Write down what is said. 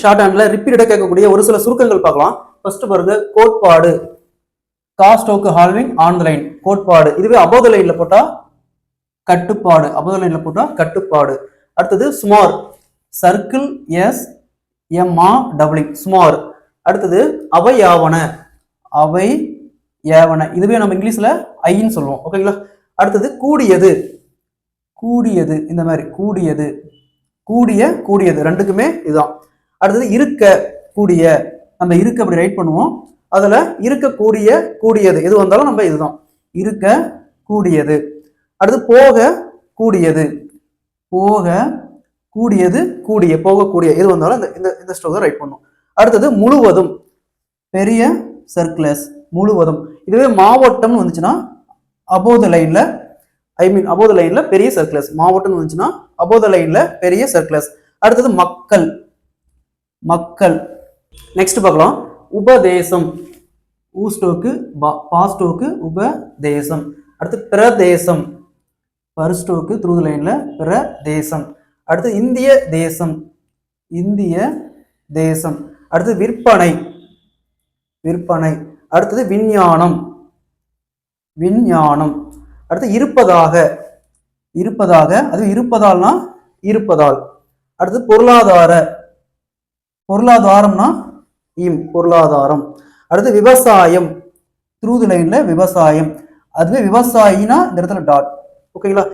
Short ஹேண்ட்ல ரிப்பீட்டடா கேட்கக்கூடிய ஒரு சில சுருக்கங்கள் பார்க்கலாம். ஃபர்ஸ்ட் பாருங்க, கோட்பாடு. காஸ்டோக்கு ஹால்விங் ஆன் த லைன், கோட்பாடு. இதுவே அபோவ் த லைன்ல போட்டா கட்டுப்பாடு. அபோவ் த லைன்ல போட்டா கட்டுப்பாடு. அடுத்தது ஸ்மார், சர்க்கிள் எஸ் எம்ஆர் டபிள்யூ, ஸ்மார். அடுத்தது அவை யாவன, அவை ஏவன. இதுவே நம்ம இங்கிலீஷ்ல ஐன்னு சொல்லுவோம். ஓகேங்களா. அடுத்தது கூடியது, கூடியது. இந்த மாதிரி கூடியது, கூடிய, கூடியது ரெண்டுக்குமே இதுதான். அடுத்தது இருக்க கூடிய, நம்ம இருக்க அப்படி ரைட் பண்ணுவோம். அதுல இருக்கக்கூடிய கூடியது எது வந்தாலும் நம்ம இதுதான், இருக்க கூடியது. அடுத்து போக கூடியது, போக கூடியது, கூடிய, போகக்கூடிய எது வந்தாலும் இந்த ஸ்ட்ரோக் ரைட் பண்ணும். அடுத்தது முழுவதும், பெரிய சர்க்குலஸ், முழுவதும். இதுவே மாவட்டம்னு வந்துச்சுன்னா அபோவ் த லைன்ல, அபோவ் த லைன்ல பெரிய சர்க்குலஸ். மாவட்டம் வந்துச்சுன்னா அபோவ் த லைன்ல பெரிய சர்க்குலஸ். அடுத்தது மக்கள், மக்கள். நெக்ஸ்ட் பார்க்கலாம், உபதேசம். ஊஸ்டோக்கு பாஸ்டோக்கு உபதேசம். அடுத்து பிரதேசம், பர்ஸ்டோக்கு த்ரூ த லைன்ல பிரதேசம். அடுத்து இந்திய தேசம், இந்திய தேசம். அடுத்து விற்பனை, விற்பனை. அடுத்தது விஞ்ஞானம், விஞ்ஞானம். அடுத்து இருப்பதாக, இருப்பதாக. அது இருப்பதால்னா இருப்பதால். அடுத்து பொருளாதார, பொருளாதாரம்னா பொருளாதாரம். அடுத்து விவசாயம், த்ரூ த லைன்ல விவசாயம். அதுவே விவசாயினா இந்த இடத்துல டாட். ஓகேங்களா.